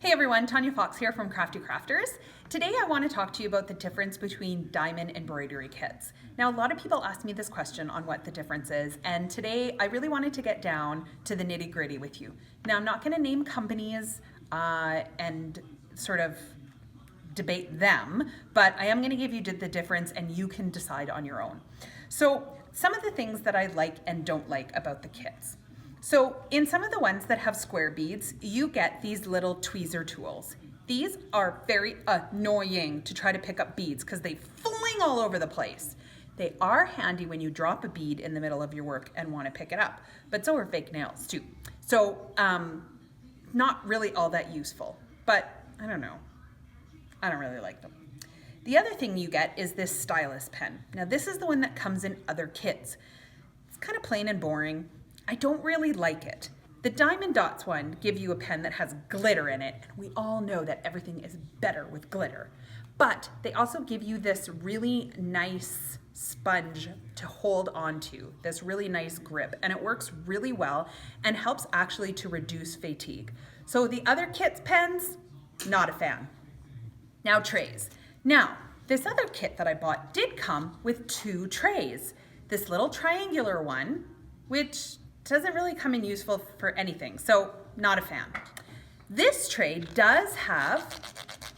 Hey everyone, Tanya Fox here from Crafty Crafters. Today I want to talk to you about the difference between diamond embroidery kits. Now a lot of people ask me this question on what the difference is, and today I really wanted to get down to the nitty gritty with you. Now I'm not going to name companies and sort of debate them, but I am going to give you the difference and you can decide on your own. So some of the things that I like and don't like about the kits. So in some of the ones that have square beads, you get these little tweezer tools. These are very annoying to try to pick up beads because they fling all over the place. They are handy when you drop a bead in the middle of your work and want to pick it up, but so are fake nails too. So not really all that useful, but I don't know. I don't really like them. The other thing you get is this Stylus pen. Now this is the one that comes in other kits. It's kind of plain and boring. I don't really like it. The Diamond Dots one give you a pen that has glitter in it, and we all know that everything is better with glitter. But they also give you this really nice sponge to hold onto, this really nice grip, and it works really well and helps actually to reduce fatigue. So the other kit's pens, not a fan. Now trays. Now, this other kit that I bought did come with 2 trays. This little triangular one, which doesn't really come in useful for anything, so not a fan. This tray does have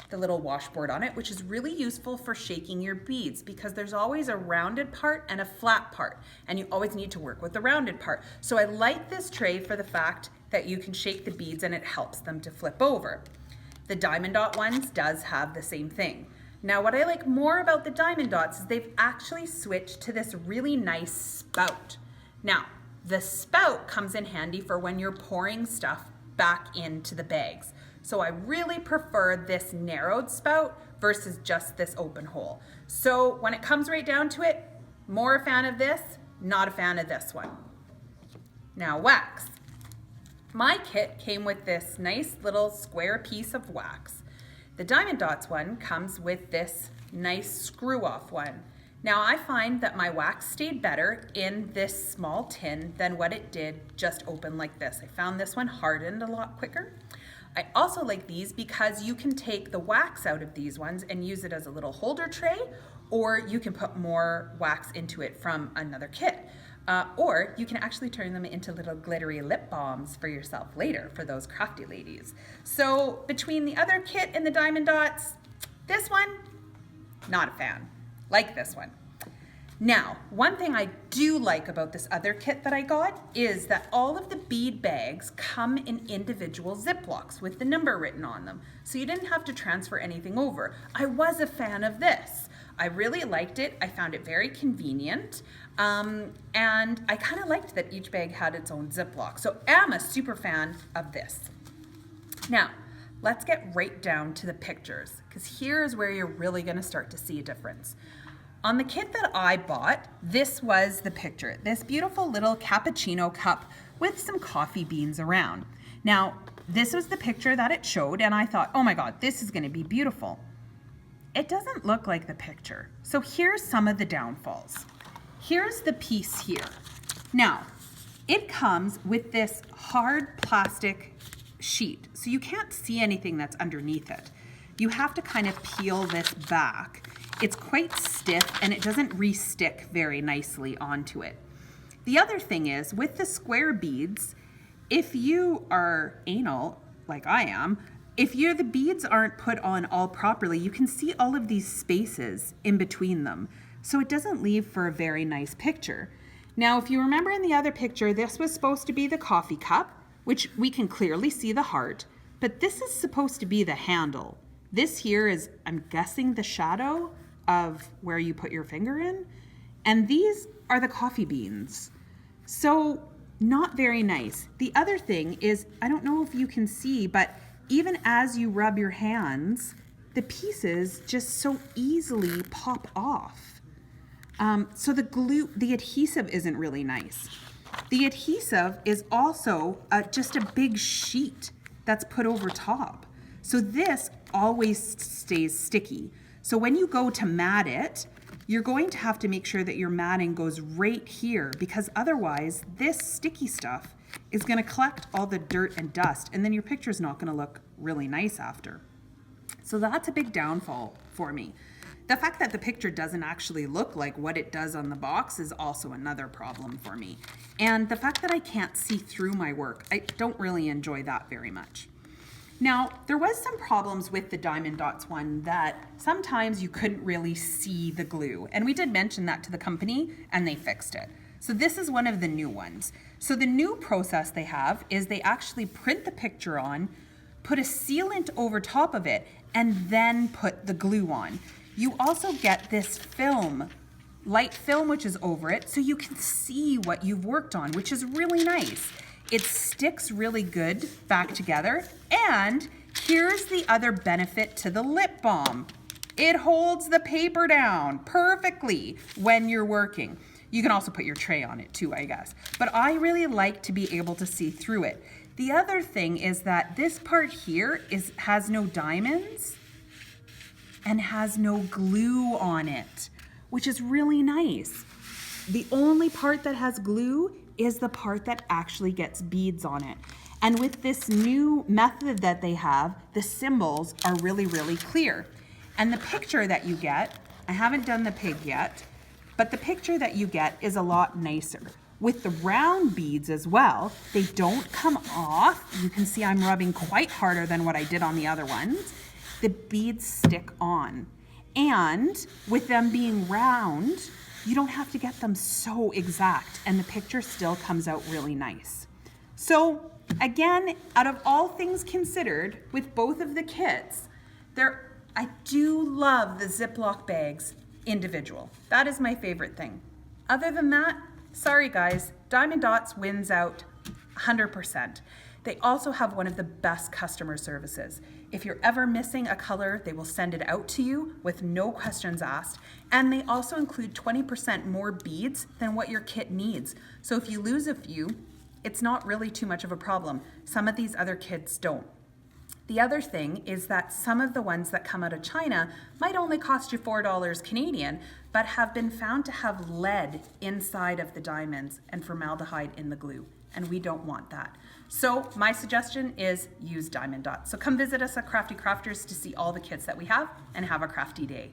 the little washboard on it, which is really useful for shaking your beads because there's always a rounded part and a flat part, and you always need to work with the rounded part. So I like this tray for the fact that you can shake the beads and it helps them to flip over. The Diamond Dot ones does have the same thing. Now what I like more about the Diamond Dots is they've actually switched to this really nice spout. Now, the spout comes in handy for when you're pouring stuff back into the bags. So I really prefer this narrowed spout versus just this open hole. So when it comes right down to it, more a fan of this, not a fan of this one. Now wax. My kit came with this nice little square piece of wax. The Diamond Dots one comes with this nice screw-off one. Now I find that my wax stayed better in this small tin than what it did just open like this. I found this one hardened a lot quicker. I also like these because you can take the wax out of these ones and use it as a little holder tray, or you can put more wax into it from another kit. Or you can actually turn them into little glittery lip balms for yourself later for those crafty ladies. So between the other kit and the Diamond Dots, this one, not a fan. Like this one. Now, one thing I do like about this other kit that I got is that all of the bead bags come in individual Ziplocs with the number written on them. So you didn't have to transfer anything over. I was a fan of this. I really liked it. I found it very convenient. And I kind of liked that each bag had its own Ziploc. So I'm a super fan of this. Now, let's get right down to the pictures, because here's where you're really going to start to see a difference. On the kit that I bought, this was the picture. This beautiful little cappuccino cup with some coffee beans around. Now, this was the picture that it showed, and I thought, oh my God, this is going to be beautiful. It doesn't look like the picture. So here's some of the downfalls. Here's the piece here. Now, it comes with this hard plastic sheet, so you can't see anything that's underneath it. You have to kind of peel this back. It's quite stiff and it doesn't re-stick very nicely onto it. The other thing is, with the square beads, if you are anal, like I am, if the beads aren't put on all properly, you can see all of these spaces in between them. So it doesn't leave for a very nice picture. Now, if you remember in the other picture, this was supposed to be the coffee cup, which we can clearly see the heart, but this is supposed to be the handle. This here is, I'm guessing, the shadow of where you put your finger in, and these are the coffee beans. So not very nice. The other thing is, I don't know if you can see, but even as you rub your hands, the pieces just so easily pop off. So the adhesive isn't really nice. The adhesive is also just a big sheet that's put over top. So this always stays sticky. So when you go to mat it, you're going to have to make sure that your matting goes right here, because otherwise this sticky stuff is going to collect all the dirt and dust, and then your picture's not going to look really nice after. So that's a big downfall for me. The fact that the picture doesn't actually look like what it does on the box is also another problem for me. And the fact that I can't see through my work, I don't really enjoy that very much. Now, there was some problems with the Diamond Dots one that sometimes you couldn't really see the glue. And we did mention that to the company and they fixed it. So this is one of the new ones. So the new process they have is they actually print the picture on, put a sealant over top of it, and then put the glue on. You also get this film, light film, which is over it, so you can see what you've worked on, which is really nice. It sticks really good back together. And here's the other benefit to the lip balm. It holds the paper down perfectly when you're working. You can also put your tray on it too, I guess. But I really like to be able to see through it. The other thing is that this part here has no diamonds and has no glue on it, which is really nice. The only part that has glue is the part that actually gets beads on it. And with this new method that they have, the symbols are really, really clear. And the picture that you get, I haven't done the pig yet, but the picture that you get is a lot nicer. With the round beads as well, they don't come off. You can see I'm rubbing quite harder than what I did on the other ones. The beads stick on. And with them being round, you don't have to get them so exact, and the picture still comes out really nice. So again, out of all things considered, with both of the kits, I do love the Ziploc bags individual. That is my favorite thing. Other than that, sorry guys, Diamond Dots wins out 100%. They also have one of the best customer services. If you're ever missing a color, they will send it out to you with no questions asked. And they also include 20% more beads than what your kit needs. So if you lose a few, it's not really too much of a problem. Some of these other kits don't. The other thing is that some of the ones that come out of China might only cost you $4 Canadian, but have been found to have lead inside of the diamonds and formaldehyde in the glue, and we don't want that. So my suggestion is use Diamond Dots. So come visit us at Crafty Crafters to see all the kits that we have, and have a crafty day.